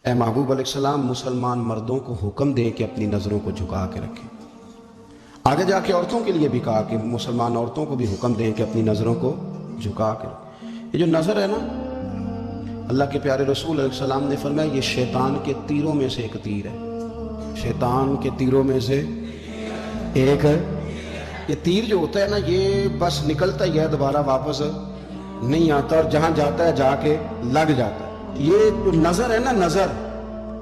اے محبوب علیہ السلام مسلمان مردوں کو حکم دے کہ اپنی نظروں کو جھکا کے رکھیں۔ آگے جا کے عورتوں کے لیے بھی کہا کہ مسلمان عورتوں کو بھی حکم دیں کہ اپنی نظروں کو جھکا کے رکھیں۔ یہ جو نظر ہے نا، اللہ کے پیارے رسول علیہ السلام نے فرمایا یہ شیطان کے تیروں میں سے ایک تیر ہے۔ شیطان کے تیروں میں سے ایک ہے۔ یہ تیر جو ہوتا ہے نا، یہ بس نکلتا ہی ہے، دوبارہ واپس نہیں آتا، اور جہاں جاتا ہے جا کے لگ جاتا ہے۔ یہ جو نظر ہے نا، نظر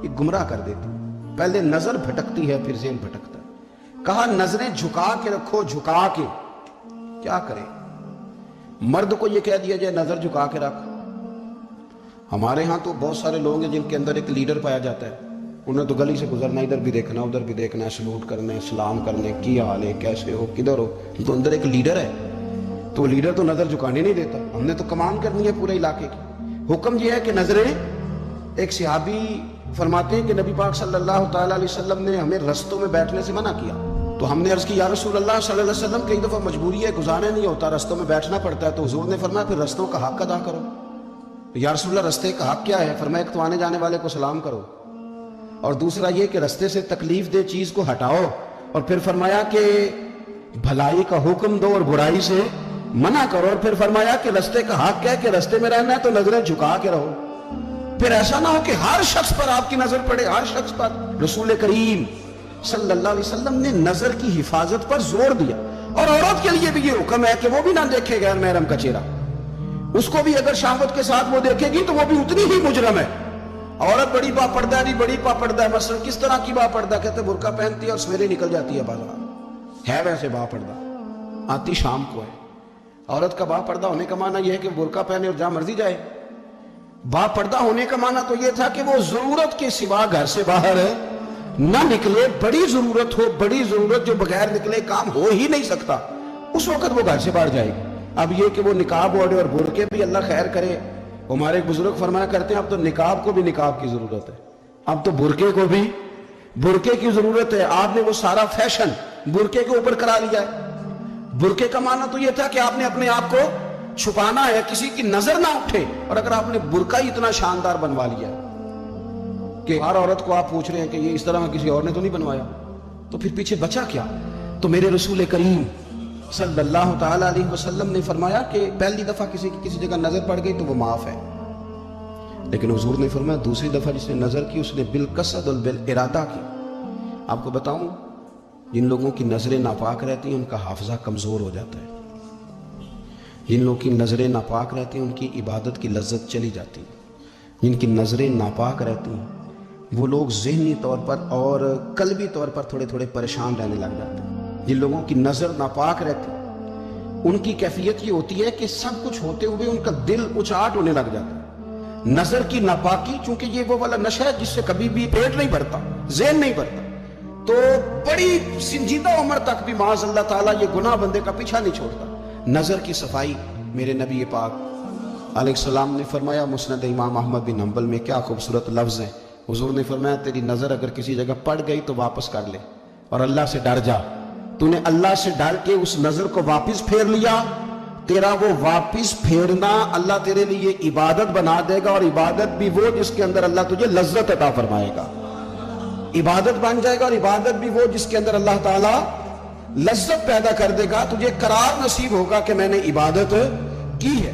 یہ گمراہ کر دیتی ہے۔ پہلے نظر بھٹکتی ہے، پھر ذہن بھٹکتا ہے۔ کہا نظریں جھکا کے رکھو، جھکا کے۔ کیا کرے؟ مرد کو یہ کہہ دیا جائے نظر جھکا کے رکھ۔ ہمارے ہاں تو بہت سارے لوگ ہیں جن کے اندر ایک لیڈر پایا جاتا ہے، انہیں تو گلی سے گزرنا، ادھر بھی دیکھنا ادھر بھی دیکھنا ہے، سلوٹ کرنا ہے، سلام کرنے کی حال ہے، کیسے ہو، کدھر ہو، تو اندر ایک لیڈر ہے، تو لیڈر تو نظر جھکانے نہیں دیتا۔ ہم نے تو کمان کرنی ہے پورے علاقے کی۔ حکم یہ ہے کہ نظریں، ایک صحابی فرماتے ہیں کہ نبی پاک صلی اللہ تعالیٰ علیہ وسلم نے ہمیں رستوں میں بیٹھنے سے منع کیا، تو ہم نے عرض کی یا رسول اللہ صلی اللہ علیہ وسلم کئی دفعہ مجبوری ہے، گزارا نہیں ہوتا، رستوں میں بیٹھنا پڑتا ہے، تو حضور نے فرمایا پھر رستوں کا حق ادا کرو۔ یا رسول اللہ رستے کا حق کیا ہے؟ فرمایا ایک تو آنے جانے والے کو سلام کرو، اور دوسرا یہ کہ رستے سے تکلیف دہ چیز کو ہٹاؤ، اور پھر فرمایا کہ بھلائی کا حکم دو اور برائی سے منع کرو، اور پھر فرمایا کہ رستے کا حق ہے کہ رستے میں رہنا ہے تو نظریں جھکا کے رہو۔ پھر ایسا نہ ہو کہ ہر شخص پر آپ کی نظر پڑے، ہر شخص پر۔ رسول کریم صلی اللہ علیہ وسلم نے نظر کی حفاظت پر زور دیا، اور عورت کے لیے بھی یہ حکم ہے کہ وہ بھی نہ دیکھے غیر محرم کا چہرہ۔ اس کو بھی اگر شہوت کے ساتھ وہ دیکھے گی تو وہ بھی اتنی ہی مجرم ہے۔ عورت بڑی با پردہ ہے، بڑی با پردہ ہے، مثلا کس طرح کی با پردہ؟ کہتے برقع پہنتی ہے اور سویرے نکل جاتی ہے بازار، ہے ویسے با پردہ، آتی شام کو ہے۔ عورت کا با پردہ ہونے کا معنی یہ ہے کہ برقع پہنے اور جہاں مرضی جائے۔ با پردہ ہونے کا معنی تو یہ تھا کہ وہ ضرورت کے سوا گھر سے باہر نہ نکلے، بڑی ضرورت ہو، بڑی ضرورت جو بغیر نکلے کام ہو ہی نہیں سکتا، اس وقت وہ گھر سے باہر جائے گی۔ اب یہ کہ وہ نقاب اوڑھے اور برقعے بھی اللہ خیر کرے، ہمارے ایک بزرگ فرمایا کرتے ہیں اب تو نقاب کو بھی نقاب کی ضرورت ہے، اب تو برقعے کو بھی برقعے کی ضرورت ہے۔ آپ نے وہ سارا فیشن برقعے کے اوپر کرا لیا ہے۔ برقعے کا معنی تو یہ تھا کہ آپ نے اپنے آپ کو چھپانا ہے، کسی کی نظر نہ اٹھے، اور اگر آپ نے برقع ہی اتنا شاندار بنوا لیا کہ ہر عورت کو آپ پوچھ رہے ہیں کہ یہ اس طرح کسی اور نے تو نہیں بنوایا، تو پھر پیچھے بچا کیا؟ تو میرے رسول کریم صلی اللہ تعالیٰ علیہ وسلم نے فرمایا کہ پہلی دفعہ کسی کی کسی جگہ نظر پڑ گئی تو وہ معاف ہے، لیکن حضور نے فرمایا دوسری دفعہ جس نے نظر کی اس نے بالقصد اور بالارادہ کی۔ آپ کو بتاؤں، جن لوگوں کی نظریں ناپاک رہتی ہیں ان کا حافظہ کمزور ہو جاتا ہے، جن لوگوں کی نظریں ناپاک رہتی ہیں ان کی عبادت کی لذت چلی جاتی ہے، جن کی نظریں ناپاک رہتی ہیں وہ لوگ ذہنی طور پر اور قلبی طور پر تھوڑے تھوڑے پریشان رہنے لگ جاتے ہیں۔ جن لوگوں کی نظر ناپاک رہتی ان کی کیفیت یہ ہوتی ہے کہ سب کچھ ہوتے ہوئے ان کا دل اچاٹ ہونے لگ جاتا ہے۔ نظر کی ناپاکی چونکہ یہ وہ والا نشہ ہے جس سے کبھی بھی پیٹ نہیں بھرتا، ذہن نہیں بھرتا، تو بڑی سنجیدہ عمر تک بھی معاذ اللہ تعالیٰ یہ گناہ بندے کا پیچھا نہیں چھوڑتا۔ نظر کی صفائی، میرے نبی پاک علیہ السلام نے فرمایا، مسند امام احمد بن حنبل میں کیا خوبصورت لفظ ہے، حضور نے فرمایا تیری نظر اگر کسی جگہ پڑ گئی تو واپس کر لے اور اللہ سے ڈر جا۔ تو نے اللہ سے ڈر کے اس نظر کو واپس پھیر لیا، تیرا وہ واپس پھیرنا اللہ تیرے لیے عبادت بنا دے گا، اور عبادت بھی وہ جس کے اندر اللہ تجھے لذت عطا فرمائے گا۔ عبادت بن جائے گا، اور عبادت بھی وہ جس کے اندر اللہ تعالیٰ لذت پیدا کر دے گا، تجھے قرار نصیب ہوگا کہ میں نے عبادت کی ہے۔